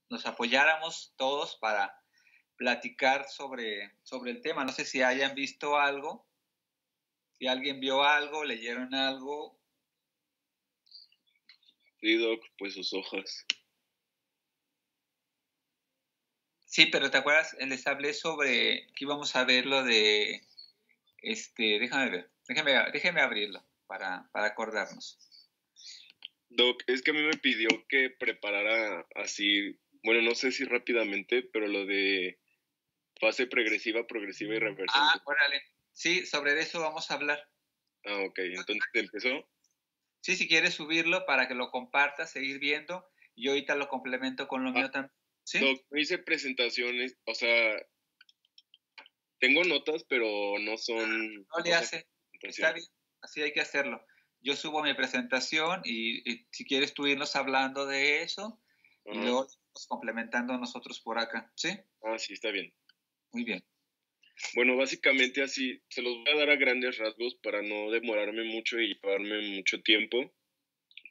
nos apoyáramos todos para platicar sobre el tema. No sé si hayan visto algo, si alguien vio algo, leyeron algo. Sí, Doc, pues sus hojas. Sí, pero ¿te acuerdas? Les hablé sobre que íbamos a ver lo de, déjame ver, déjeme abrirlo para acordarnos. Doc, es que a mí me pidió que preparara así, bueno, no sé si rápidamente, pero lo de fase progresiva, progresiva y reversible. Órale. Sí, sobre eso vamos a hablar. Ah, ok, entonces empezó. Sí, si quieres subirlo para que lo compartas, seguir viendo, y ahorita lo complemento con lo Ah, mío también. ¿Sí? Doc, no hice presentaciones, o sea, tengo notas, pero no son, No le o sea, hace. Está presentación. bien, así hay que hacerlo. Yo subo mi presentación y si quieres tú irnos hablando de eso y Ajá. luego estamos complementando nosotros por acá. ¿Sí? Ah, sí, está bien. Muy bien. Bueno, básicamente así, se los voy a dar a grandes rasgos para no demorarme mucho y llevarme mucho tiempo.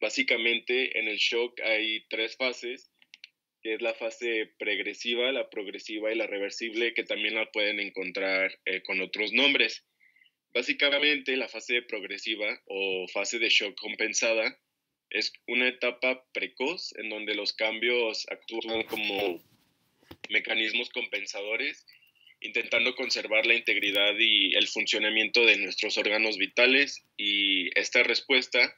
Básicamente en el shock hay tres fases, que es la fase pregresiva, la progresiva y la reversible, que también la pueden encontrar con otros nombres. Básicamente la fase progresiva o fase de shock compensada es una etapa precoz en donde los cambios actúan como mecanismos compensadores, intentando conservar la integridad y el funcionamiento de nuestros órganos vitales, y esta respuesta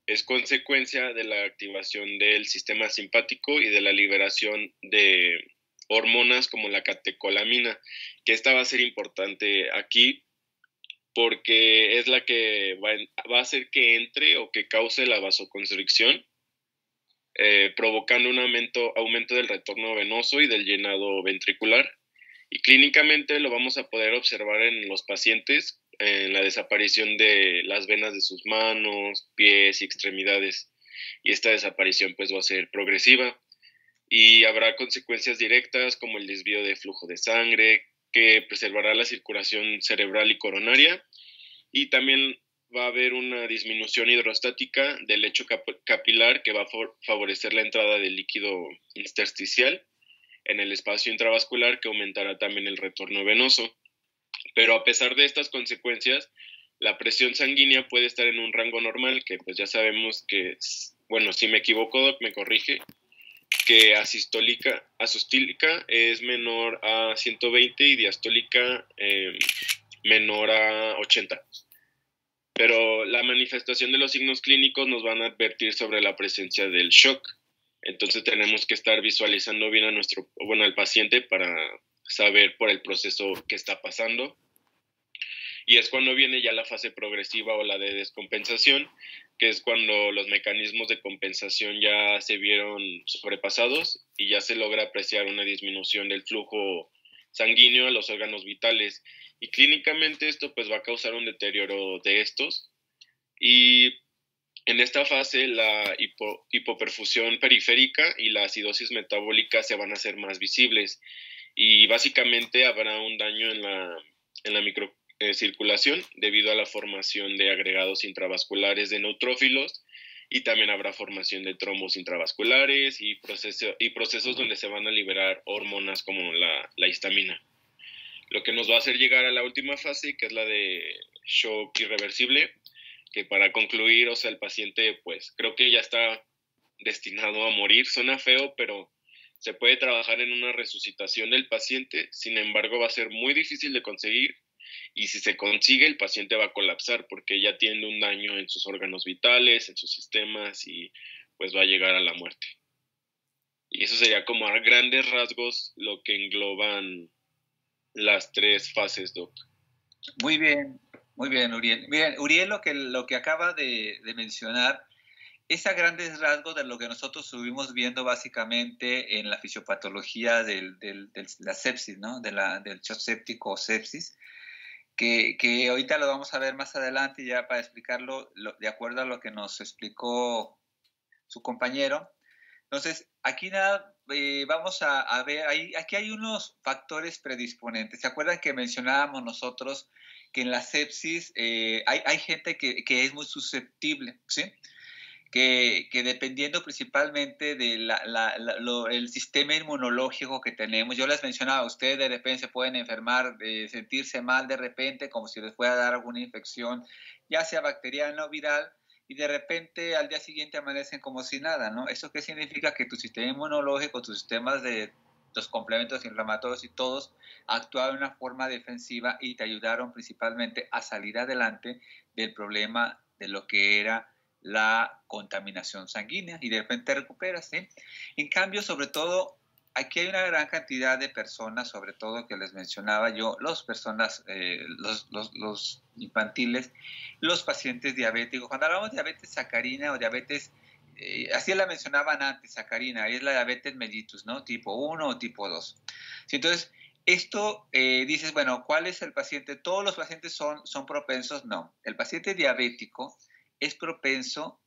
es consecuencia de la activación del sistema simpático y de la liberación de hormonas como la catecolamina, que esta va a ser importante aquí porque es la que va a hacer que entre o que cause la vasoconstricción, provocando un aumento del retorno venoso y del llenado ventricular. Y clínicamente lo vamos a poder observar en los pacientes en la desaparición de las venas de sus manos, pies y extremidades. Y esta desaparición pues va a ser progresiva y habrá consecuencias directas como el desvío de flujo de sangre, que preservará la circulación cerebral y coronaria, y también va a haber una disminución hidrostática del lecho capilar que va a favorecer la entrada del líquido intersticial en el espacio intravascular, que aumentará también el retorno venoso. Pero a pesar de estas consecuencias, la presión sanguínea puede estar en un rango normal, que pues ya sabemos que, bueno, si me equivoco, Doc, me corrige, que asistólica es menor a 120 y diastólica menor a 80. Pero la manifestación de los signos clínicos nos van a advertir sobre la presencia del shock. Entonces tenemos que estar visualizando bien al paciente para saber por el proceso que está pasando. Y es cuando viene ya la fase progresiva o la de descompensación, que es cuando los mecanismos de compensación ya se vieron sobrepasados y ya se logra apreciar una disminución del flujo sanguíneo a los órganos vitales. Y clínicamente esto pues va a causar un deterioro de estos. Y en esta fase la hipoperfusión periférica y la acidosis metabólica se van a hacer más visibles, y básicamente habrá un daño en la microcirculación debido a la formación de agregados intravasculares de neutrófilos, y también habrá formación de trombos intravasculares y procesos donde se van a liberar hormonas como la histamina. Lo que nos va a hacer llegar a la última fase, que es la de shock irreversible, que para concluir, o sea, el paciente pues creo que ya está destinado a morir. Suena feo, pero se puede trabajar en una resucitación del paciente, sin embargo va a ser muy difícil de conseguir, y si se consigue el paciente va a colapsar porque ya tiene un daño en sus órganos vitales, en sus sistemas, y pues va a llegar a la muerte. Y eso sería como a grandes rasgos lo que engloban las tres fases, Doc. Muy bien, Uriel. Miren, Uriel lo que acaba de mencionar es a grandes rasgos de lo que nosotros estuvimos viendo básicamente en la fisiopatología de la sepsis, ¿no? Del shock séptico o sepsis, que ahorita lo vamos a ver más adelante ya para explicarlo de acuerdo a lo que nos explicó su compañero. Entonces, aquí nada, vamos a ver, aquí hay unos factores predisponentes. ¿Se acuerdan que mencionábamos nosotros que en la sepsis hay gente que es muy susceptible, ¿sí? que dependiendo principalmente del sistema inmunológico que tenemos, yo les mencionaba, ustedes de repente se pueden enfermar, sentirse mal de repente, como si les fuera a dar alguna infección, ya sea bacteriana o viral, y de repente al día siguiente amanecen como si nada, ¿no? ¿Eso qué significa? Que tu sistema inmunológico, tus sistemas de los complementos inflamatorios y todos actuaron de una forma defensiva y te ayudaron principalmente a salir adelante del problema de lo que era la contaminación sanguínea y de repente recuperas, ¿sí? En cambio, sobre todo, aquí hay una gran cantidad de personas, sobre todo que les mencionaba yo, las personas, los infantiles, los pacientes diabéticos. Cuando hablamos de diabetes sacarina o diabetes, así la mencionaban antes, sacarina, es la diabetes mellitus, ¿no? Tipo 1 o tipo 2. Sí, entonces, esto dices, bueno, ¿cuál es el paciente? ¿Todos los pacientes son propensos? No. El paciente diabético es propenso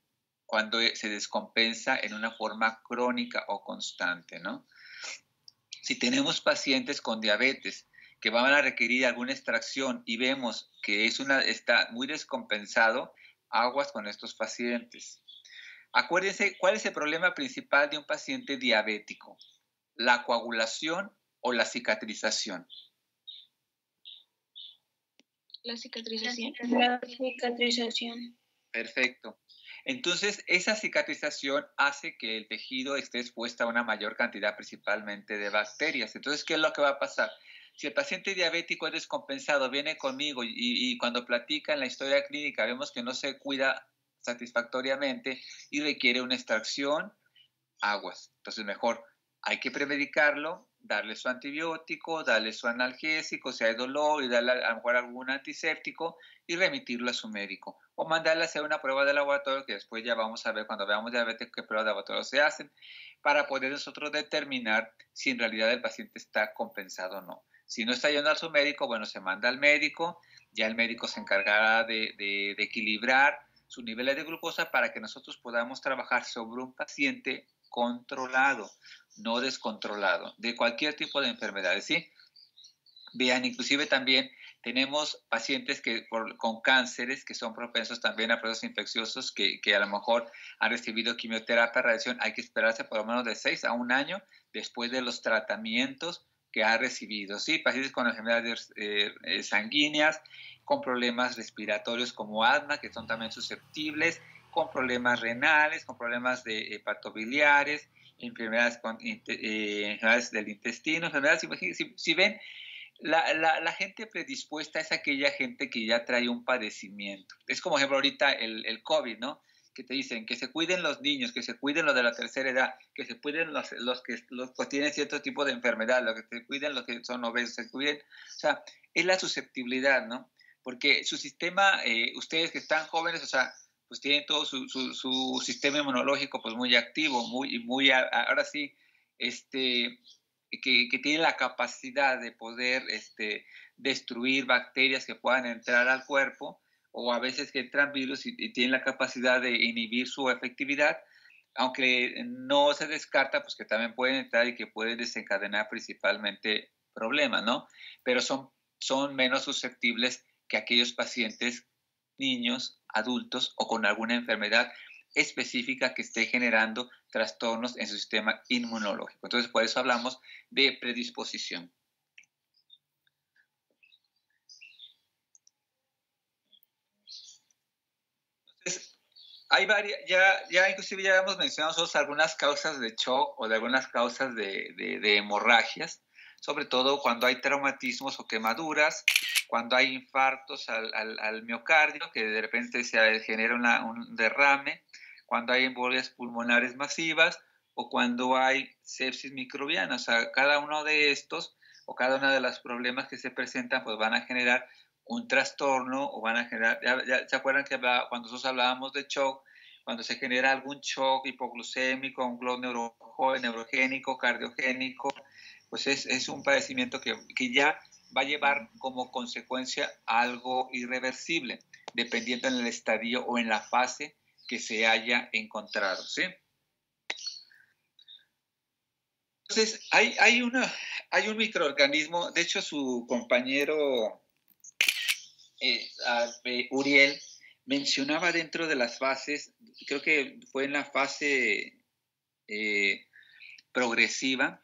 cuando se descompensa en una forma crónica o constante, ¿no? Si tenemos pacientes con diabetes que van a requerir alguna extracción y vemos que está muy descompensado, aguas con estos pacientes. Acuérdense, ¿cuál es el problema principal de un paciente diabético? ¿La coagulación o la cicatrización? La cicatrización. La cicatrización. Perfecto. Entonces, esa cicatrización hace que el tejido esté expuesto a una mayor cantidad principalmente de bacterias. Entonces, ¿qué es lo que va a pasar? Si el paciente diabético es descompensado, viene conmigo y cuando platica en la historia clínica vemos que no se cuida satisfactoriamente y requiere una extracción, aguas. Entonces, mejor hay que premedicarlo, darle su antibiótico, darle su analgésico, si hay dolor, y darle a lo mejor algún antiséptico y remitirlo a su médico. O mandarle a hacer una prueba de laboratorio, que después ya vamos a ver cuando veamos diabetes qué pruebas de laboratorio se hacen, para poder nosotros determinar si en realidad el paciente está compensado o no. Si no está yendo a su médico, bueno, se manda al médico, ya el médico se encargará de equilibrar sus niveles de glucosa para que nosotros podamos trabajar sobre un paciente controlado, no descontrolado, de cualquier tipo de enfermedades, ¿sí? Vean, inclusive también tenemos pacientes con cánceres que son propensos también a procesos infecciosos que a lo mejor han recibido quimioterapia, radiación. Hay que esperarse por lo menos de 6 a 1 año después de los tratamientos que ha recibido, ¿sí? Pacientes con enfermedades sanguíneas, con problemas respiratorios como asma, que son también susceptibles, con problemas renales, con problemas de hepatobiliares, enfermedades del intestino, enfermedades, si ven, la gente predispuesta es aquella gente que ya trae un padecimiento. Es como, ejemplo, ahorita el COVID, ¿no? Que te dicen que se cuiden los niños, que se cuiden los de la tercera edad, que se cuiden los que tienen cierto tipo de enfermedad, los que se cuiden los que son obesos, se cuiden. O sea, es la susceptibilidad, ¿no? Porque su sistema, ustedes que están jóvenes, o sea, pues tienen todo su sistema inmunológico pues muy activo, ahora sí, que tiene la capacidad de poder destruir bacterias que puedan entrar al cuerpo, o a veces que entran virus y tienen la capacidad de inhibir su efectividad, aunque no se descarta pues que también pueden entrar y que pueden desencadenar principalmente problemas, ¿no? Pero son menos susceptibles que aquellos pacientes, niños, adultos o con alguna enfermedad específica que esté generando trastornos en su sistema inmunológico. Entonces, por eso hablamos de predisposición. Entonces, hay varias, ya inclusive ya hemos mencionado nosotros algunas causas de shock o de algunas causas de hemorragias, sobre todo cuando hay traumatismos o quemaduras, cuando hay infartos al miocardio, que de repente se genera un derrame, cuando hay embolias pulmonares masivas o cuando hay sepsis microbiana. O sea, cada uno de estos o cada uno de los problemas que se presentan pues van a generar un trastorno o van a generar, ya se acuerdan que cuando nosotros hablábamos de shock, cuando se genera algún shock hipoglucémico, un clon neurogénico, cardiogénico, pues es un padecimiento que ya va a llevar como consecuencia algo irreversible, dependiendo en el estadio o en la fase que se haya encontrado, ¿sí? Entonces, hay un microorganismo, de hecho su compañero Uriel mencionaba dentro de las fases, creo que fue en la fase progresiva,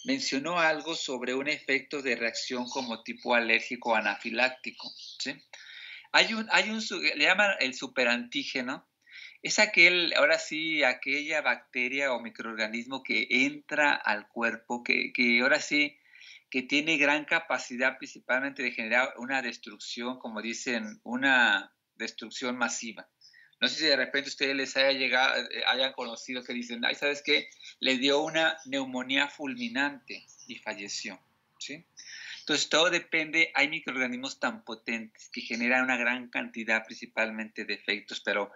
mencionó algo sobre un efecto de reacción como tipo alérgico anafiláctico, ¿sí? Le llaman el superantígeno. Es ahora sí, aquella bacteria o microorganismo que entra al cuerpo, que ahora sí, que tiene gran capacidad principalmente de generar una destrucción, como dicen, una destrucción masiva. No sé si de repente ustedes les hayan conocido que dicen, ay, ¿sabes qué? Le dio una neumonía fulminante y falleció, ¿sí? Entonces, todo depende, hay microorganismos tan potentes que generan una gran cantidad principalmente de efectos, pero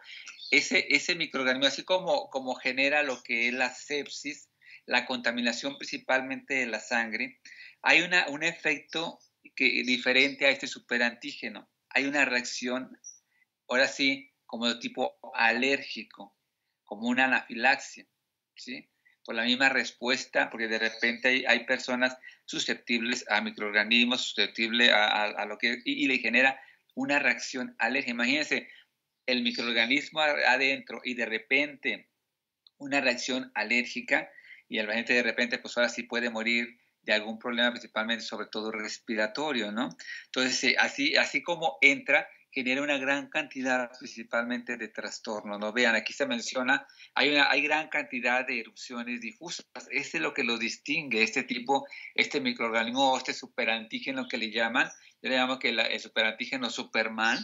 ese microorganismo, así como genera lo que es la sepsis, la contaminación principalmente de la sangre, hay un efecto diferente a este superantígeno. Hay una reacción, ahora sí, como de tipo alérgico, como una anafilaxia, ¿sí? Por la misma respuesta, porque de repente hay personas susceptibles a microorganismos, susceptibles a lo que... Y le genera una reacción alérgica. Imagínense, el microorganismo adentro y de repente una reacción alérgica y el paciente de repente pues ahora sí puede morir de algún problema principalmente sobre todo respiratorio, ¿no? Entonces así como entra genera una gran cantidad principalmente de trastornos, ¿no? Vean, aquí se menciona, hay gran cantidad de erupciones difusas, este es lo que lo distingue, este microorganismo o este superantígeno que le llaman, yo le llamo que el superantígeno Superman,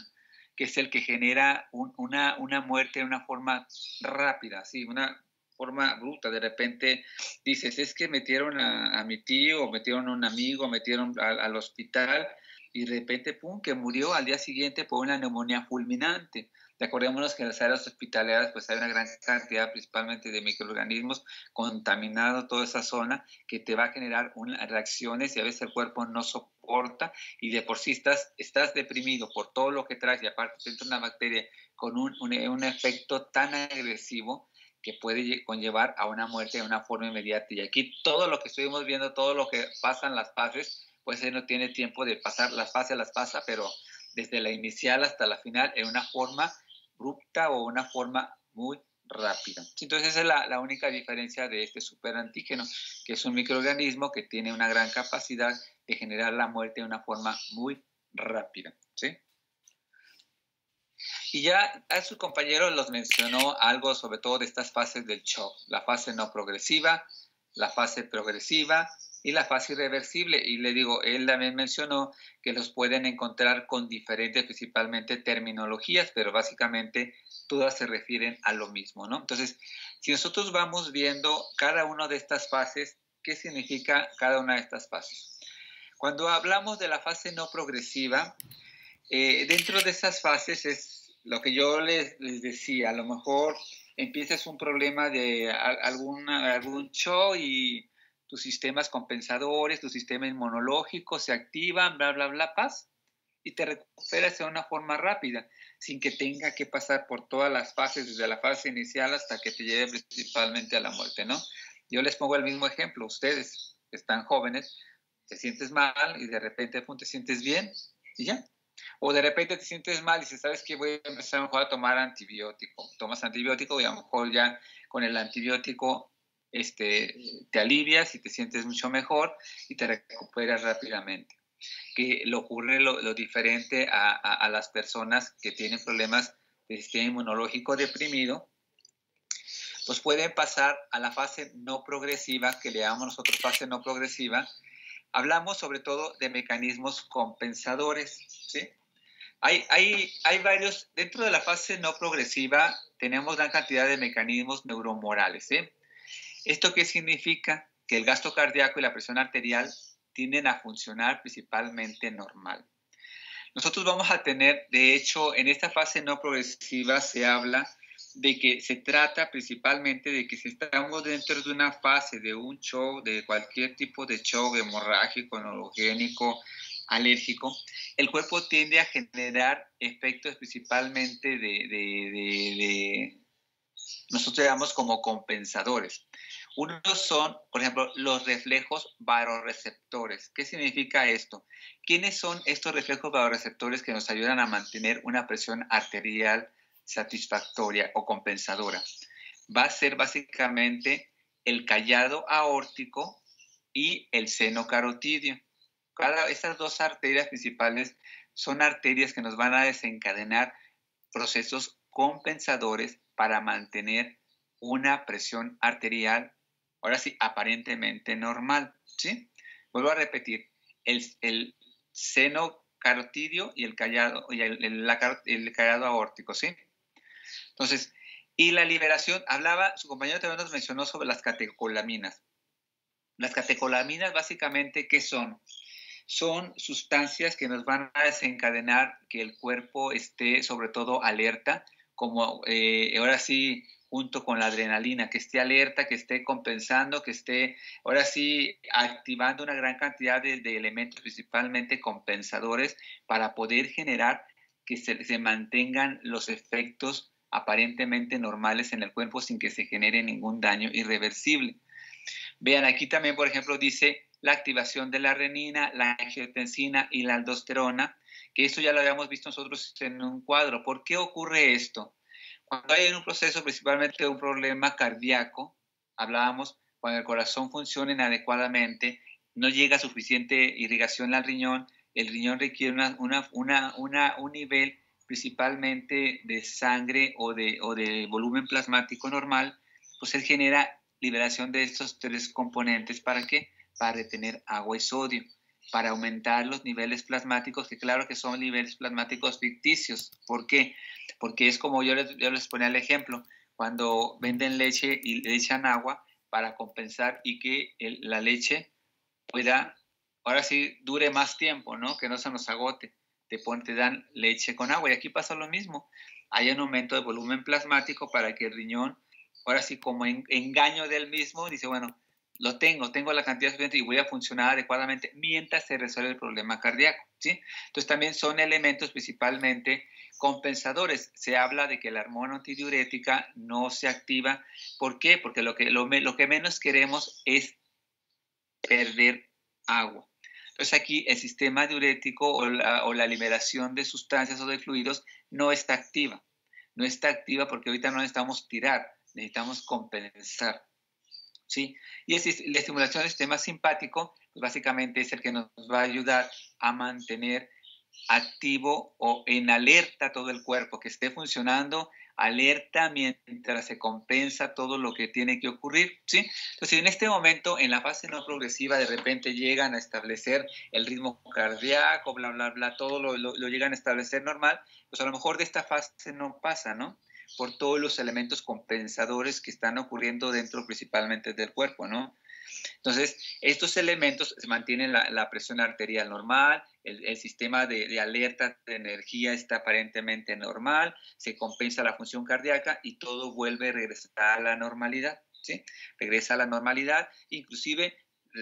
que es el que genera una muerte de una forma rápida, ¿sí? Una forma bruta. De repente dices, es que metieron a mi tío, o metieron a un amigo, metieron al hospital, y de repente, pum, que murió al día siguiente por una neumonía fulminante. Recordémonos que en las áreas hospitalarias pues hay una gran cantidad principalmente de microorganismos contaminando toda esa zona que te va a generar reacciones y a veces el cuerpo no soporta y de por sí estás deprimido por todo lo que traes y aparte te entra una bacteria con un efecto tan agresivo que puede conllevar a una muerte de una forma inmediata. Y aquí todo lo que estuvimos viendo, todo lo que pasa en las fases, pues él no tiene tiempo de pasar las fases, las pasa, pero desde la inicial hasta la final en una forma abrupta o una forma muy rápida. Entonces esa es la única diferencia de este superantígeno, que es un microorganismo que tiene una gran capacidad de generar la muerte de una forma muy rápida, ¿sí? Y ya a su compañero los mencionó algo sobre todo de estas fases del shock, la fase no progresiva, la fase progresiva y la fase irreversible. Y le digo, él también mencionó que los pueden encontrar con diferentes, principalmente terminologías, pero básicamente todas se refieren a lo mismo, ¿no? Entonces, si nosotros vamos viendo cada una de estas fases, ¿qué significa cada una de estas fases? Cuando hablamos de la fase no progresiva, dentro de esas fases es lo que yo les decía, a lo mejor empiezas un problema de algún show y tus sistemas compensadores, tu sistema inmunológico se activan, bla, bla, bla, paz, y te recuperas de una forma rápida, sin que tenga que pasar por todas las fases, desde la fase inicial hasta que te lleve principalmente a la muerte, ¿no? Yo les pongo el mismo ejemplo, ustedes están jóvenes, te sientes mal y de repente pum, te sientes bien y ya. O de repente te sientes mal y dices, ¿sabes qué? Voy a empezar a, mejor a tomar antibiótico. Tomas antibiótico y a lo mejor ya con el antibiótico te alivias y te sientes mucho mejor y te recuperas rápidamente. Que lo ocurre lo diferente a las personas que tienen problemas de sistema inmunológico deprimido, pues pueden pasar a la fase no progresiva, que le llamamos nosotros fase no progresiva. Hablamos sobre todo de mecanismos compensadores, ¿sí? Hay varios, dentro de la fase no progresiva tenemos gran cantidad de mecanismos neuromorales, ¿sí? ¿Esto qué significa? Que el gasto cardíaco y la presión arterial tienden a funcionar principalmente normal. Nosotros vamos a tener, de hecho, en esta fase no progresiva se habla de que se trata principalmente de que si estamos dentro de una fase de un shock, de cualquier tipo de shock hemorrágico, neurogénico, alérgico, el cuerpo tiende a generar efectos principalmente de nosotros llamamos como compensadores. Uno son, por ejemplo, los reflejos baroreceptores. ¿Qué significa esto? ¿Quiénes son estos reflejos baroreceptores que nos ayudan a mantener una presión arterial satisfactoria o compensadora? Va a ser básicamente el callado aórtico y el seno carotidio. Estas dos arterias principales son arterias que nos van a desencadenar procesos compensadores para mantener una presión arterial, ahora sí, aparentemente normal, ¿sí? Vuelvo a repetir, el seno carotidio y el callado, y el callado aórtico, ¿sí? Entonces, y la liberación, su compañero también nos mencionó sobre las catecolaminas. Las catecolaminas básicamente, ¿qué son? Son sustancias que nos van a desencadenar que el cuerpo esté sobre todo alerta, como ahora sí, junto con la adrenalina, que esté alerta, que esté compensando, que esté ahora sí activando una gran cantidad de elementos, principalmente compensadores, para poder generar que se mantengan los efectos aparentemente normales en el cuerpo sin que se genere ningún daño irreversible. Vean, aquí también, por ejemplo, dice la activación de la renina, la angiotensina y la aldosterona, que esto ya lo habíamos visto nosotros en un cuadro. ¿Por qué ocurre esto? Cuando hay un proceso, principalmente un problema cardíaco, hablábamos, cuando el corazón funciona inadecuadamente, no llega suficiente irrigación al riñón, el riñón requiere un nivel principalmente de sangre o de volumen plasmático normal, pues él genera liberación de estos tres componentes. ¿Para qué? Para retener agua y sodio, para aumentar los niveles plasmáticos, que claro que son niveles plasmáticos ficticios. ¿Por qué? Porque es como yo les ponía el ejemplo, cuando venden leche y le echan agua para compensar y que la leche pueda, ahora sí, dure más tiempo, ¿no? Que no se nos agote. Te dan leche con agua y aquí pasa lo mismo. Hay un aumento de volumen plasmático para que el riñón, ahora sí, como engaño del mismo, dice, bueno, tengo la cantidad suficiente y voy a funcionar adecuadamente mientras se resuelve el problema cardíaco, ¿sí? Entonces también son elementos principalmente compensadores. Se habla de que la hormona antidiurética no se activa. ¿Por qué? Porque lo que menos queremos es perder agua. Entonces aquí el sistema diurético o la liberación de sustancias o de fluidos no está activa. No está activa porque ahorita no necesitamos tirar, necesitamos compensar. ¿Sí? Y la estimulación del sistema simpático, pues básicamente es el que nos va a ayudar a mantener activo o en alerta todo el cuerpo, que esté funcionando alerta mientras se compensa todo lo que tiene que ocurrir, ¿sí? Entonces, en este momento, en la fase no progresiva, de repente llegan a establecer el ritmo cardíaco, bla, bla, bla, todo lo llegan a establecer normal, pues a lo mejor de esta fase no pasa, ¿no? Por todos los elementos compensadores que están ocurriendo dentro principalmente del cuerpo, ¿no? Entonces, estos elementos mantienen la presión arterial normal, el sistema de alerta de energía está aparentemente normal, se compensa la función cardíaca y todo vuelve a regresar a la normalidad, ¿sí? Regresa a la normalidad, inclusive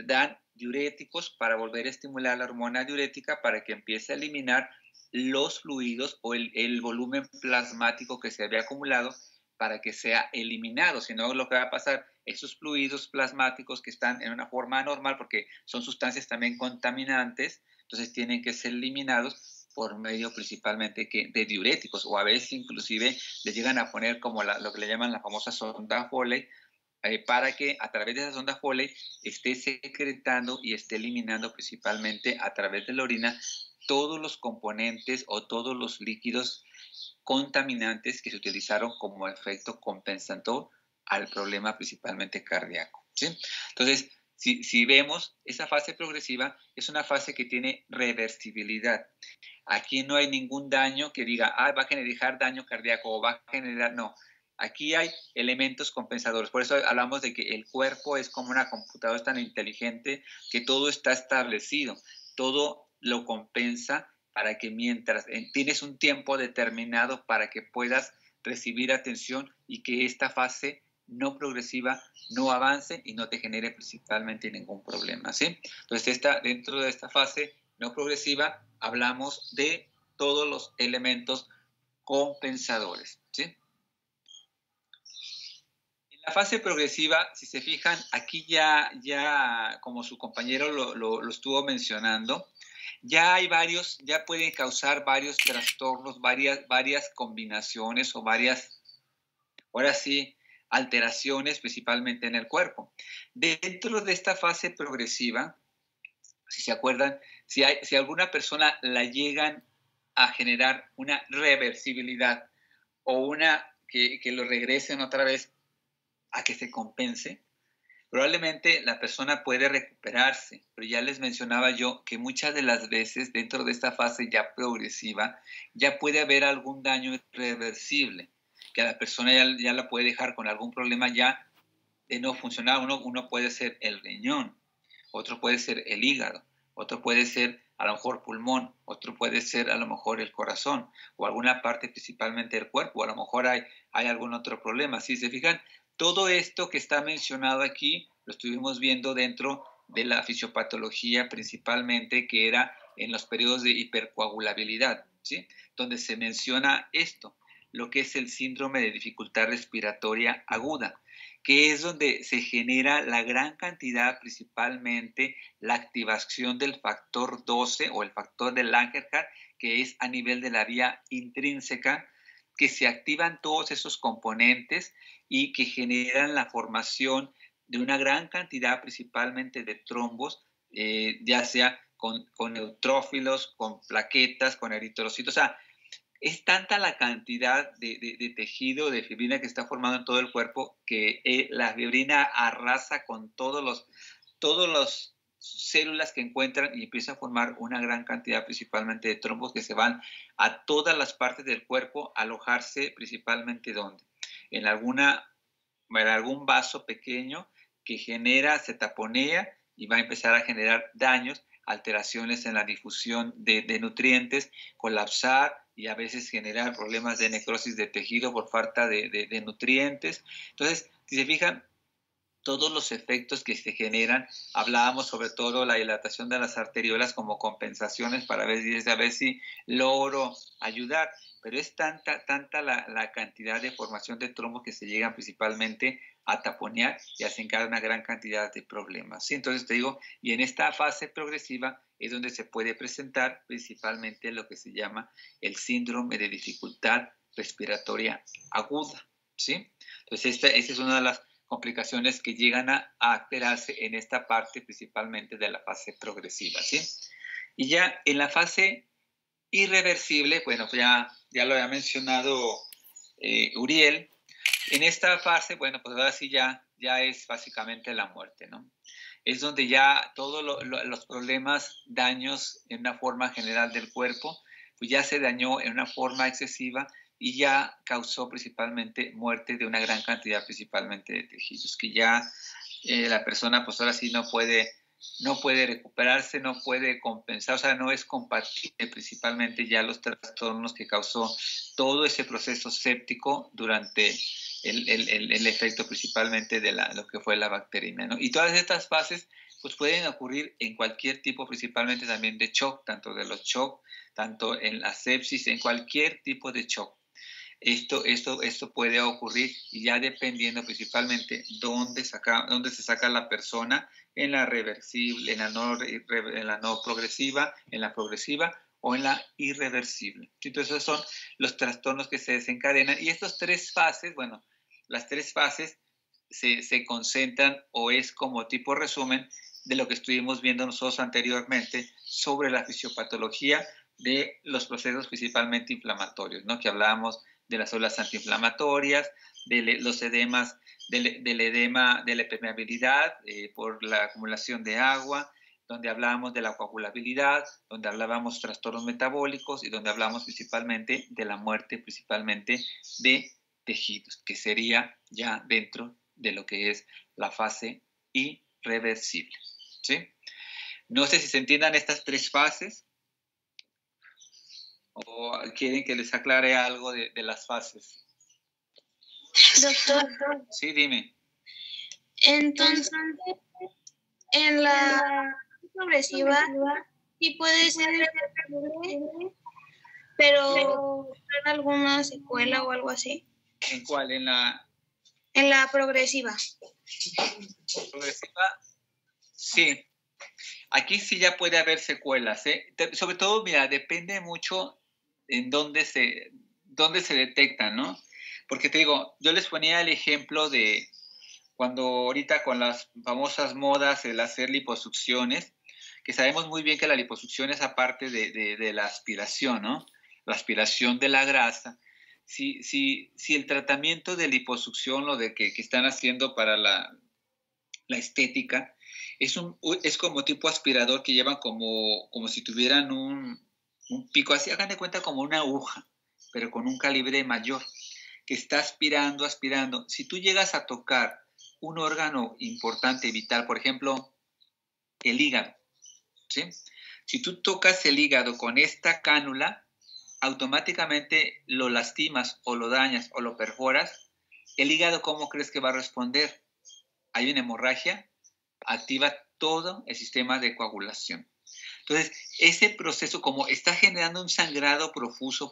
dan diuréticos para volver a estimular la hormona diurética para que empiece a eliminar los fluidos o el volumen plasmático que se había acumulado para que sea eliminado. Si no, lo que va a pasar, esos fluidos plasmáticos que están en una forma anormal, porque son sustancias también contaminantes, entonces tienen que ser eliminados por medio principalmente de diuréticos, o a veces inclusive les llegan a poner como lo que le llaman la famosa sonda Foley, para que a través de esa sonda Foley esté secretando y esté eliminando principalmente a través de la orina todos los componentes o todos los líquidos contaminantes que se utilizaron como efecto compensador al problema principalmente cardíaco, ¿sí? Entonces, si vemos, esa fase progresiva es una fase que tiene reversibilidad. Aquí no hay ningún daño que diga, va a generar daño cardíaco o va a generar, no. Aquí hay elementos compensadores. Por eso hablamos de que el cuerpo es como una computadora tan inteligente que todo está establecido, todo lo compensa para que mientras tienes un tiempo determinado para que puedas recibir atención y que esta fase no progresiva no avance y no te genere principalmente ningún problema, ¿sí? Entonces, dentro de esta fase no progresiva hablamos de todos los elementos compensadores, ¿sí? En La fase progresiva, si se fijan, aquí ya como su compañero lo estuvo mencionando, ya hay varios, ya pueden causar varios trastornos, varias combinaciones o varias, ahora sí, alteraciones principalmente en el cuerpo. Dentro de esta fase progresiva, si se acuerdan, si alguna persona la llegan a generar una reversibilidad o una que lo regresen otra vez a que se compense, probablemente la persona puede recuperarse, pero ya les mencionaba yo que muchas de las veces dentro de esta fase ya progresiva ya puede haber algún daño irreversible, que a la persona ya la puede dejar con algún problema ya de no funcionar. Uno puede ser el riñón, otro puede ser el hígado, otro puede ser a lo mejor pulmón, otro puede ser a lo mejor el corazón o alguna parte principalmente del cuerpo, a lo mejor hay algún otro problema. Si se fijan, todo esto que está mencionado aquí lo estuvimos viendo dentro de la fisiopatología principalmente, que era en los periodos de hipercoagulabilidad, ¿sí? Donde se menciona esto, lo que es el síndrome de dificultad respiratoria aguda, que es donde se genera la gran cantidad, principalmente la activación del factor 12 o el factor de Langerhans, que es a nivel de la vía intrínseca, que se activan todos esos componentes y que generan la formación de una gran cantidad, principalmente de trombos, ya sea con neutrófilos, con plaquetas, con eritrocitos. O sea, es tanta la cantidad de tejido, de fibrina que está formado en todo el cuerpo, que la fibrina arrasa con todos los células que encuentran y empieza a formar una gran cantidad principalmente de trombos que se van a todas las partes del cuerpo a alojarse principalmente ¿dónde? En algún vaso pequeño que se taponea y va a empezar a generar daños, alteraciones en la difusión de nutrientes, colapsar y a veces generar problemas de necrosis de tejido por falta de nutrientes. Entonces, si se fijan, todos los efectos que se generan, hablábamos sobre todo la dilatación de las arteriolas como compensaciones para ver si logro ayudar, pero es tanta la cantidad de formación de trombos que se llegan principalmente a taponear y a desencadenar una gran cantidad de problemas. ¿Sí? Entonces te digo, y en esta fase progresiva es donde se puede presentar principalmente lo que se llama el síndrome de dificultad respiratoria aguda. ¿Sí? Entonces esa es una de las complicaciones que llegan a alterarse en esta parte principalmente de la fase progresiva, ¿sí? Y ya en la fase irreversible, bueno, ya lo había mencionado Uriel, en esta fase, bueno, pues ahora sí ya es básicamente la muerte, ¿no? Es donde ya todos los problemas, daños en una forma general del cuerpo, pues ya se dañó en una forma excesiva y ya causó principalmente muerte de una gran cantidad principalmente de tejidos, que ya la persona pues ahora sí no puede recuperarse, no puede compensar, o sea, no es compatible principalmente ya los trastornos que causó todo ese proceso séptico durante el efecto principalmente de lo que fue la bacteremia, ¿no? Y todas estas fases pues pueden ocurrir en cualquier tipo, principalmente también de shock, tanto de los shock, tanto en la sepsis, en cualquier tipo de shock. Esto puede ocurrir y ya dependiendo principalmente dónde se saca la persona, en la reversible, en la no progresiva, en la progresiva o en la irreversible. Entonces esos son los trastornos que se desencadenan y estas tres fases, bueno, las tres fases se concentran o es como tipo resumen de lo que estuvimos viendo nosotros anteriormente sobre la fisiopatología de los procesos principalmente inflamatorios, ¿no? Que hablábamos de las células antiinflamatorias, de los edemas, del edema, de la permeabilidad por la acumulación de agua, donde hablábamos de la coagulabilidad, donde hablábamos trastornos metabólicos y donde hablamos principalmente de la muerte, principalmente de tejidos, que sería ya dentro de lo que es la fase irreversible. ¿Sí? No sé si se entiendan estas tres fases o quieren que les aclare algo de las fases. Doctor, Sí, dime. entonces, en la progresiva sí puede ser reversible, pero alguna secuela o algo así. ¿En cuál? En la progresiva. Progresiva, sí. Aquí sí ya puede haber secuelas, ¿eh? Sobre todo, mira, depende mucho en dónde se detectan, ¿no? Porque te digo, yo les ponía el ejemplo de cuando ahorita con las famosas modas, el hacer liposucciones, que sabemos muy bien que la liposucción es aparte de la aspiración, ¿no? La aspiración de la grasa. Si el tratamiento de liposucción, lo de que están haciendo para la estética, es como tipo aspirador que llevan como si tuvieran un pico, así hagan de cuenta como una aguja, pero con un calibre mayor, que está aspirando, aspirando. Si tú llegas a tocar un órgano importante, vital, por ejemplo, el hígado, ¿sí? Si tú tocas el hígado con esta cánula, automáticamente lo lastimas o lo dañas o lo perforas. El hígado, ¿cómo crees que va a responder? Hay una hemorragia, activa todo el sistema de coagulación. Entonces, ese proceso, como está generando un sangrado profuso,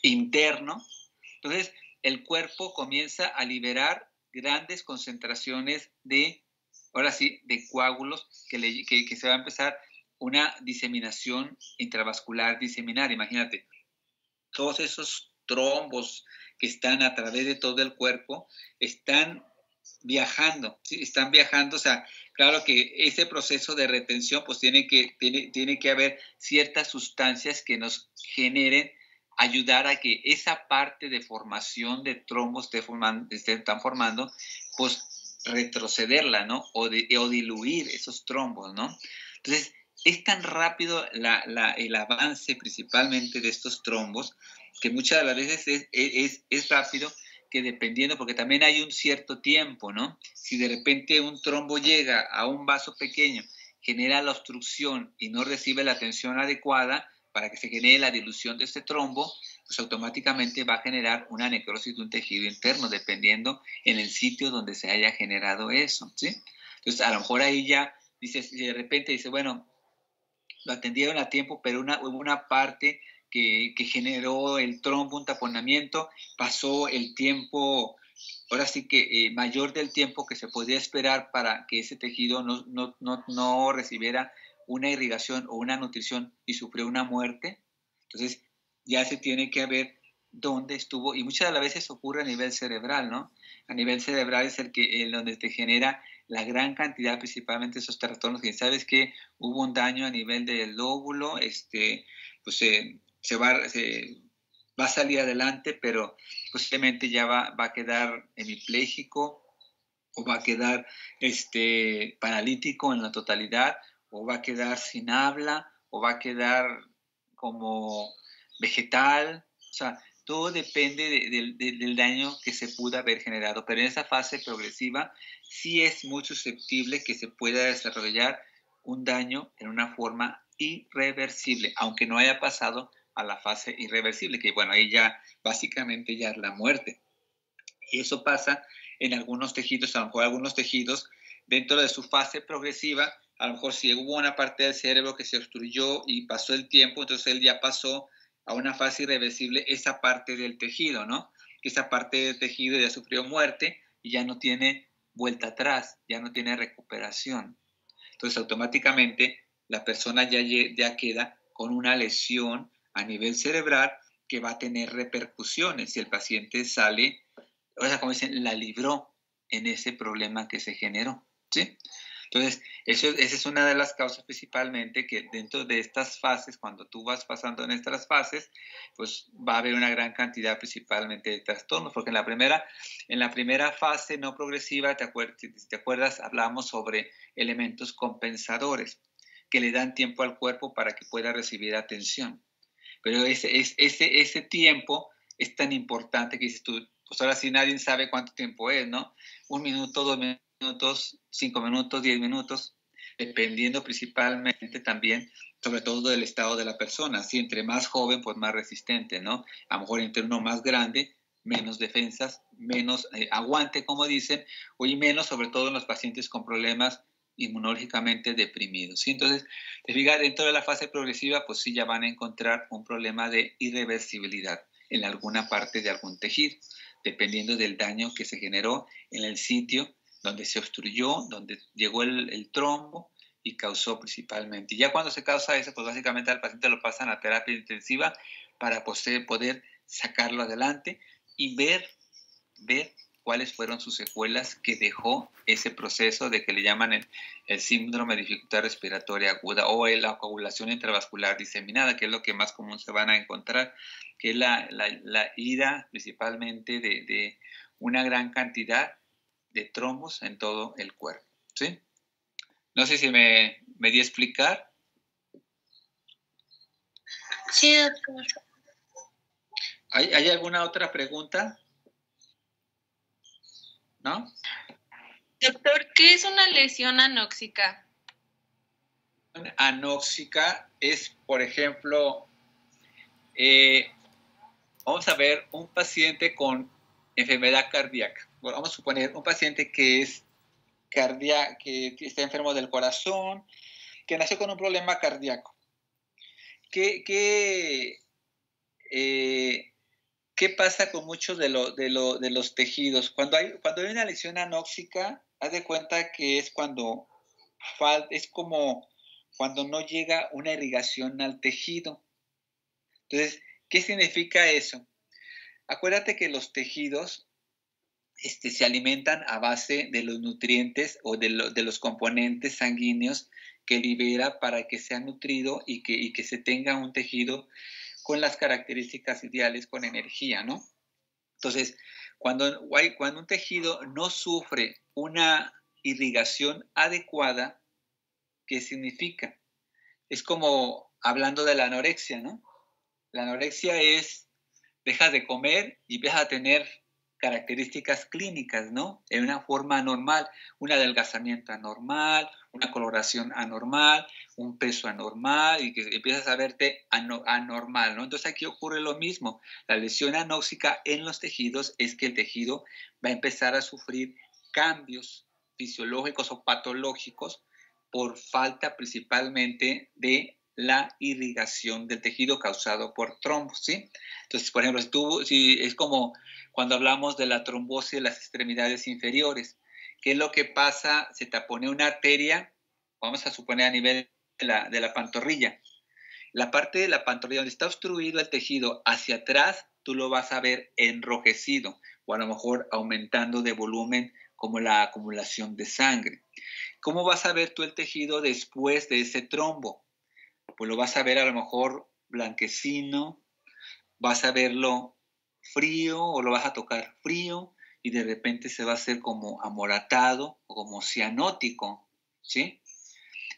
interno, entonces el cuerpo comienza a liberar grandes concentraciones ahora sí, de coágulos que se va a empezar una diseminación intravascular diseminar. Imagínate, todos esos trombos que están a través de todo el cuerpo están viajando, ¿sí? Están viajando, o sea, claro que ese proceso de retención, pues tiene que haber ciertas sustancias que nos generen ayudar a que esa parte de formación de trombos están formando, pues retrocederla, ¿no? O diluir esos trombos, ¿no? Entonces, es tan rápido el avance principalmente de estos trombos que muchas de las veces es rápido, que dependiendo, porque también hay un cierto tiempo, ¿no? Si de repente un trombo llega a un vaso pequeño, genera la obstrucción y no recibe la atención adecuada para que se genere la dilución de este trombo, pues automáticamente va a generar una necrosis de un tejido interno, dependiendo en el sitio donde se haya generado eso, ¿sí? Entonces, a lo mejor ahí ya dices, de repente dice, bueno, lo atendieron a tiempo, pero hubo una parte que generó el trombo, un taponamiento, pasó el tiempo, ahora sí que mayor del tiempo que se podía esperar para que ese tejido no recibiera una irrigación o una nutrición y sufrió una muerte. Entonces ya se tiene que ver dónde estuvo, y muchas de las veces ocurre a nivel cerebral, ¿no? A nivel cerebral es donde te genera la gran cantidad, principalmente esos trastornos, que sabes que hubo un daño a nivel del lóbulo, pues se va a salir adelante, pero posiblemente ya va a quedar hemipléjico, o va a quedar paralítico en la totalidad, o va a quedar sin habla, o va a quedar como vegetal. O sea, todo depende del daño que se pudo haber generado, pero en esa fase progresiva sí es muy susceptible que se pueda desarrollar un daño en una forma irreversible, aunque no haya pasado a la fase irreversible, que bueno, ahí ya básicamente ya es la muerte. Y eso pasa en algunos tejidos, a lo mejor algunos tejidos dentro de su fase progresiva, a lo mejor si hubo una parte del cerebro que se obstruyó y pasó el tiempo, entonces él ya pasó a una fase irreversible esa parte del tejido, ¿no? Que esa parte del tejido ya sufrió muerte y ya no tiene vuelta atrás, ya no tiene recuperación. Entonces automáticamente la persona ya queda con una lesión a nivel cerebral que va a tener repercusiones si el paciente sale, o sea, como dicen, la libró en ese problema que se generó, ¿sí? Entonces, esa es una de las causas principalmente, que dentro de estas fases, cuando tú vas pasando en estas fases, pues va a haber una gran cantidad principalmente de trastornos, porque en la primera fase no progresiva, si te acuerdas, hablamos sobre elementos compensadores que le dan tiempo al cuerpo para que pueda recibir atención. Pero ese tiempo es tan importante que dices tú, pues ahora sí nadie sabe cuánto tiempo es, ¿no? 1 minuto, 2 minutos, 5 minutos, 10 minutos, dependiendo principalmente también, sobre todo del estado de la persona. Si entre más joven, pues más resistente, ¿no? A lo mejor entre uno más grande, menos defensas, menos aguante, como dicen, y menos sobre todo en los pacientes con problemas inmunológicamente deprimidos, ¿sí? Entonces, te fijas, dentro de la fase progresiva, pues sí ya van a encontrar un problema de irreversibilidad en alguna parte de algún tejido. dependiendo del daño que se generó en el sitio donde se obstruyó, donde llegó el trombo y causó principalmente. Y ya cuando se causa eso, pues básicamente al paciente lo pasan a terapia intensiva para poder sacarlo adelante y ver cuáles fueron sus secuelas que dejó ese proceso de que le llaman el síndrome de dificultad respiratoria aguda o la coagulación intravascular diseminada, que es lo que más común se van a encontrar, que es la ida principalmente de una gran cantidad de trombos en todo el cuerpo, ¿sí? No sé si me di a explicar. Sí, doctor. ¿Hay alguna otra pregunta? ¿No? Doctor, ¿qué es una lesión anóxica? Anóxica es, por ejemplo, vamos a ver un paciente con enfermedad cardíaca. Bueno, vamos a suponer un paciente que está enfermo del corazón, que nació con un problema cardíaco. ¿Qué pasa con muchos de los tejidos? Cuando hay una lesión anóxica, haz de cuenta que es es como cuando no llega una irrigación al tejido. Entonces, ¿qué significa eso? Acuérdate que los tejidos se alimentan a base de los nutrientes o de los componentes sanguíneos que libera para que sea nutrido y que se tenga un tejido con las características ideales, con energía, ¿no? Entonces, cuando un tejido no sufre una irrigación adecuada, ¿qué significa? Es como hablando de la anorexia, ¿no? La anorexia es, dejas de comer y empiezas a tener características clínicas, ¿no? En una forma anormal, un adelgazamiento anormal, una coloración anormal, un peso anormal y que empiezas a verte anormal, ¿no? Entonces aquí ocurre lo mismo. La lesión anóxica en los tejidos es que el tejido va a empezar a sufrir cambios fisiológicos o patológicos por falta principalmente de la irrigación del tejido causado por trombos, ¿sí? Entonces, por ejemplo, si es como cuando hablamos de la trombosis de las extremidades inferiores. ¿Qué es lo que pasa? Se tapone una arteria, vamos a suponer a nivel de la pantorrilla. La parte de la pantorrilla donde está obstruido el tejido hacia atrás, tú lo vas a ver enrojecido o a lo mejor aumentando de volumen como la acumulación de sangre. ¿Cómo vas a ver tú el tejido después de ese trombo? Pues lo vas a ver a lo mejor blanquecino, vas a verlo frío o lo vas a tocar frío y de repente se va a hacer como amoratado o como cianótico, ¿sí?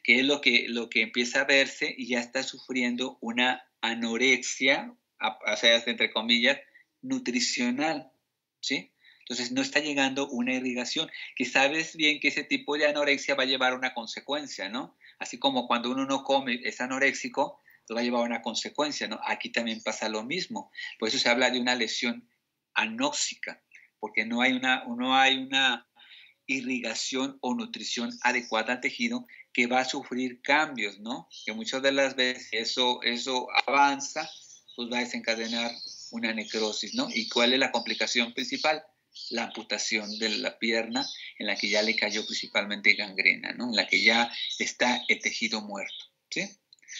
Que es lo que empieza a verse y ya está sufriendo una anorexia, o sea, entre comillas, nutricional, ¿sí? Entonces no está llegando una irrigación, que sabes bien que ese tipo de anorexia va a llevar a una consecuencia, ¿no? Así como cuando uno no come, es anoréxico, va a llevar a una consecuencia, ¿no? Aquí también pasa lo mismo. Por eso se habla de una lesión anóxica, porque no hay una irrigación o nutrición adecuada al tejido que va a sufrir cambios, ¿no? Que muchas de las veces eso avanza, pues va a desencadenar una necrosis, ¿no? ¿Y cuál es la complicación principal? La amputación de la pierna, en la que ya le cayó principalmente gangrena, ¿no? En la que ya está el tejido muerto, ¿sí?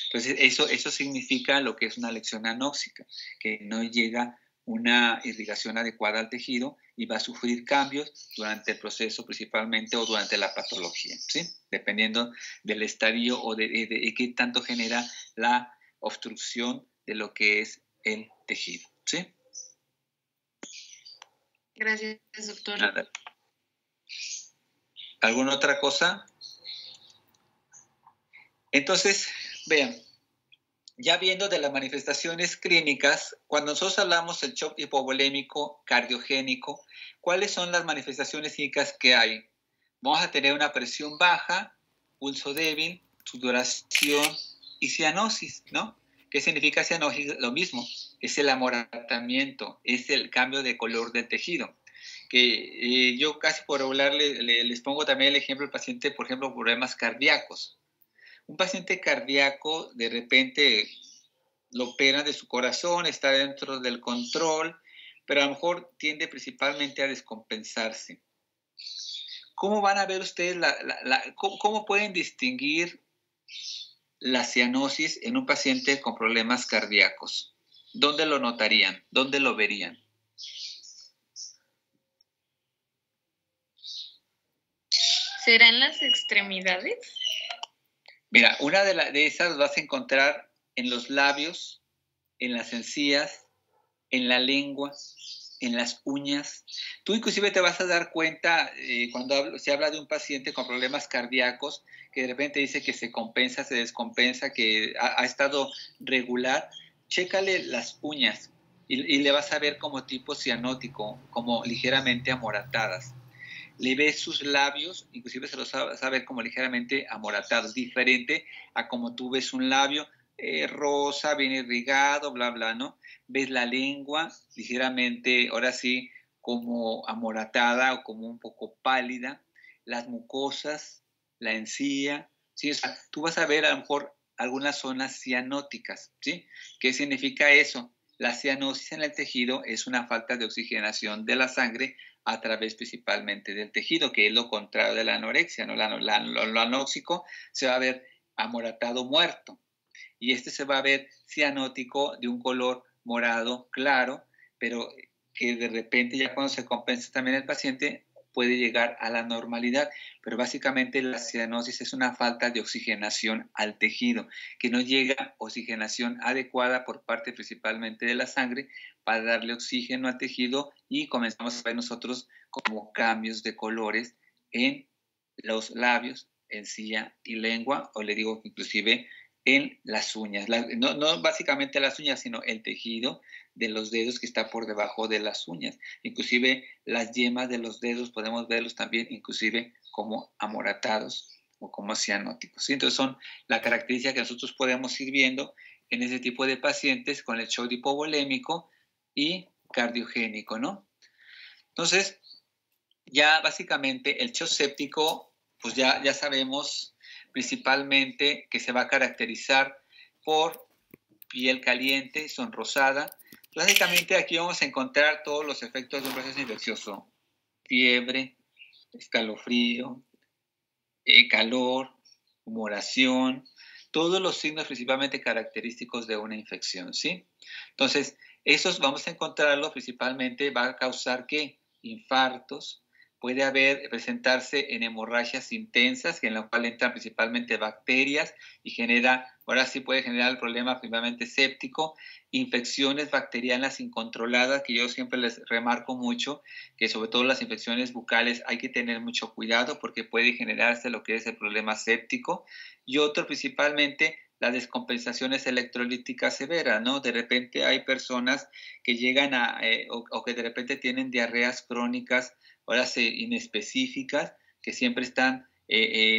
Entonces, eso significa lo que es una lesión anóxica, que no llega una irrigación adecuada al tejido y va a sufrir cambios durante el proceso principalmente o durante la patología, ¿sí? Dependiendo del estadio o de qué tanto genera la obstrucción de lo que es el tejido, ¿sí? Gracias, doctor. Nada. ¿Alguna otra cosa? Entonces, vean, ya viendo de las manifestaciones clínicas, cuando nosotros hablamos del shock hipovolémico cardiogénico, ¿cuáles son las manifestaciones clínicas que hay? Vamos a tener una presión baja, pulso débil, sudoración y cianosis, ¿no? ¿Qué significa cianosis? Lo mismo, es el amoratamiento, es el cambio de color del tejido. Que yo casi por regular les pongo también el ejemplo del paciente, por ejemplo, problemas cardíacos. Un paciente cardíaco, de repente lo operan de su corazón, está dentro del control, pero a lo mejor tiende principalmente a descompensarse. ¿Cómo van a ver ustedes, cómo pueden distinguir la cianosis en un paciente con problemas cardíacos? ¿Dónde lo notarían? ¿Dónde lo verían? ¿Será en las extremidades? Mira, una de esas vas a encontrar en los labios, en las encías, en la lengua, en las uñas. Tú inclusive te vas a dar cuenta cuando se habla de un paciente con problemas cardíacos, que de repente dice que se compensa, se descompensa, que ha estado regular. Chécale las uñas y le vas a ver como tipo cianótico, como ligeramente amoratadas. Le ves sus labios, inclusive se los vas a ver como ligeramente amoratados, diferente a como tú ves un labio rosa, bien irrigado, bla, bla, ¿no? Ves la lengua ligeramente, ahora sí, como amoratada o como un poco pálida, las mucosas, la encía, ¿sí? O sea, tú vas a ver a lo mejor algunas zonas cianóticas, ¿sí? ¿Qué significa eso? La cianosis en el tejido es una falta de oxigenación de la sangre a través principalmente del tejido, que es lo contrario de la anorexia, ¿no? Lo anóxico se va a ver amoratado, muerto, y este se va a ver cianótico de un color morado claro, pero que de repente ya cuando se compensa también el paciente puede llegar a la normalidad, pero básicamente la cianosis es una falta de oxigenación al tejido, que no llega oxigenación adecuada por parte principalmente de la sangre para darle oxígeno al tejido y comenzamos a ver nosotros como cambios de colores en los labios, encía y lengua, o le digo que inclusive en las uñas, no básicamente las uñas, sino el tejido de los dedos que está por debajo de las uñas. Inclusive las yemas de los dedos podemos verlos también inclusive como amoratados o como cianóticos. ¿Sí? Entonces son la característica que nosotros podemos ir viendo en ese tipo de pacientes con el shock hipovolémico y cardiogénico, ¿no? Entonces, ya básicamente el shock séptico, pues ya sabemos principalmente que se va a caracterizar por piel caliente, sonrosada. Básicamente aquí vamos a encontrar todos los efectos de un proceso infeccioso: fiebre, escalofrío, calor, humoración, todos los signos principalmente característicos de una infección, ¿sí? Entonces, esos vamos a encontrarlos principalmente, va a causar ¿qué? Infartos, puede presentarse en hemorragias intensas, en la cual entran principalmente bacterias y ahora sí puede generar el problema principalmente séptico, infecciones bacterianas incontroladas, que yo siempre les remarco mucho, que sobre todo las infecciones bucales hay que tener mucho cuidado porque puede generarse lo que es el problema séptico, y otro principalmente las descompensaciones electrolíticas severas, ¿no? De repente hay personas que llegan o que de repente tienen diarreas crónicas, ahora sí, inespecíficas, que siempre están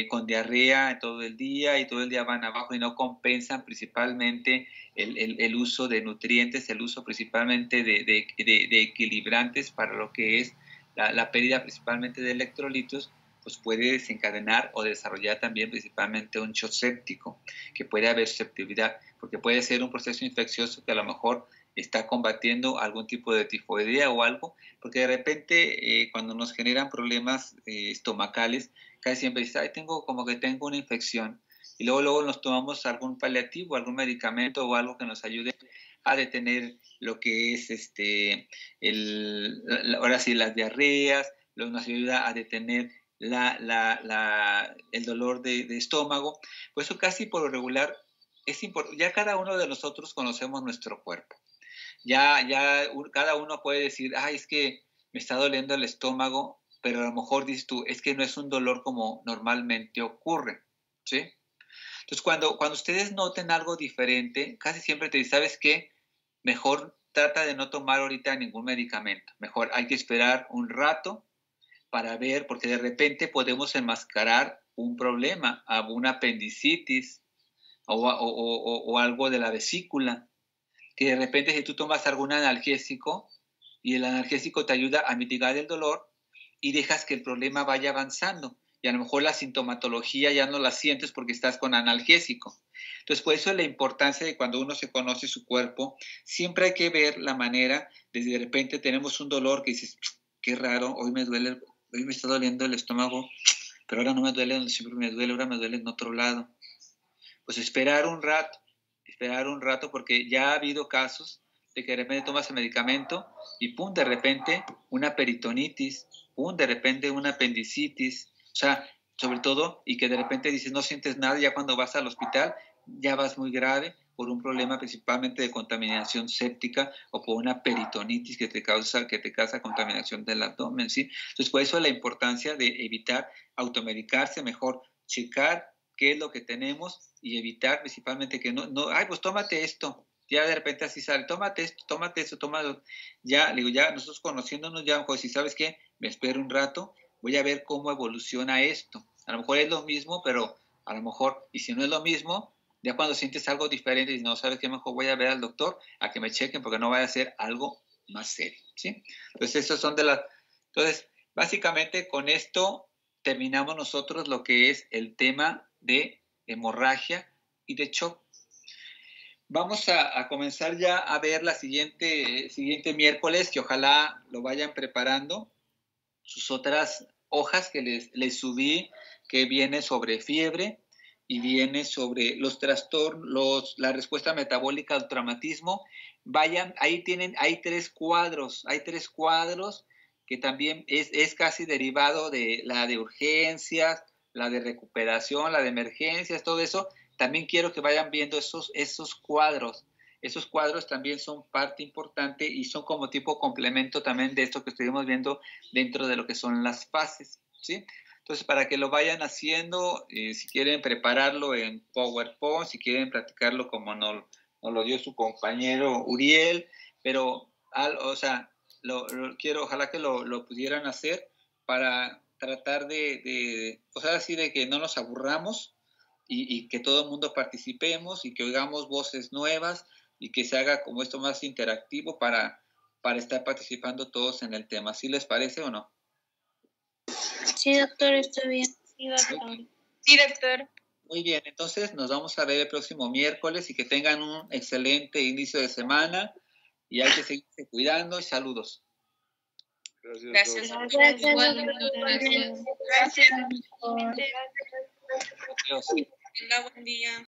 con diarrea todo el día y todo el día van abajo y no compensan principalmente el uso de nutrientes, el uso principalmente de equilibrantes para lo que es la pérdida principalmente de electrolitos, pues puede desencadenar o desarrollar también principalmente un shock séptico, que puede haber susceptibilidad, porque puede ser un proceso infeccioso que a lo mejor está combatiendo algún tipo de tifoidea o algo, porque de repente cuando nos generan problemas estomacales, casi siempre dice, ay, tengo una infección, y luego nos tomamos algún paliativo, algún medicamento o algo que nos ayude a detener lo que es ahora sí las diarreas, nos ayuda a detener el dolor de estómago. Por eso casi por lo regular es importante, ya cada uno de nosotros conocemos nuestro cuerpo. Ya cada uno puede decir, ay, es que me está doliendo el estómago, pero a lo mejor dices tú, es que no es un dolor como normalmente ocurre, ¿sí? Entonces, cuando ustedes noten algo diferente, casi siempre te dicen, ¿sabes qué? Mejor trata de no tomar ahorita ningún medicamento. Mejor hay que esperar un rato para ver, porque de repente podemos enmascarar un problema, una apendicitis o algo de la vesícula, que de repente si tú tomas algún analgésico y el analgésico te ayuda a mitigar el dolor y dejas que el problema vaya avanzando y a lo mejor la sintomatología ya no la sientes porque estás con analgésico. Entonces, por eso la importancia de cuando uno se conoce su cuerpo, siempre hay que ver la manera, desde de repente tenemos un dolor que dices, qué raro, hoy me está doliendo el estómago, pero ahora no me duele donde siempre me duele, ahora me duele en otro lado. Pues esperar un rato, porque ya ha habido casos de que de repente tomas el medicamento y pum, de repente una peritonitis, pum, de repente una apendicitis, o sea, sobre todo, y que de repente dices no sientes nada, ya cuando vas al hospital ya vas muy grave por un problema principalmente de contaminación séptica o por una peritonitis que te causa contaminación del abdomen, ¿sí? Entonces, por eso la importancia de evitar automedicarse, mejor checar qué es lo que tenemos y evitar principalmente que ay, pues tómate esto. Ya de repente así sale, tómate esto, tómalo. Ya, digo, ya nosotros conociéndonos, ya, pues si sabes qué, me espero un rato, voy a ver cómo evoluciona esto. A lo mejor es lo mismo, pero a lo mejor, y si no es lo mismo, ya cuando sientes algo diferente y no sabes qué, mejor voy a ver al doctor a que me chequen porque no vaya a ser algo más serio, ¿sí? Entonces, esos son Entonces, básicamente con esto terminamos nosotros lo que es el tema de hemorragia y de shock. Vamos a comenzar ya a ver la siguiente miércoles, que ojalá lo vayan preparando, sus otras hojas que les subí, que viene sobre fiebre y viene sobre los trastornos, la respuesta metabólica al traumatismo. Vayan, hay 3 cuadros, que también es casi derivado de la de urgencias, la de recuperación, la de emergencias, todo eso. También quiero que vayan viendo esos cuadros. Esos cuadros también son parte importante y son como tipo complemento también de esto que estuvimos viendo dentro de lo que son las fases, ¿sí? Entonces, para que lo vayan haciendo, si quieren prepararlo en PowerPoint, si quieren practicarlo como nos lo dio su compañero Uriel, pero, o sea, ojalá que lo pudieran hacer para tratar o sea, así de que no nos aburramos y que todo el mundo participemos y que oigamos voces nuevas y que se haga como esto más interactivo para estar participando todos en el tema. ¿Sí les parece o no? Sí, doctor, está bien. Sí, doctor. Sí, doctor. Muy bien, entonces nos vamos a ver el próximo miércoles y que tengan un excelente inicio de semana y hay que seguirse cuidando y saludos. Gracias. Gracias. Igual, doctor. Gracias. Gracias. Adiós. Tenga buen día.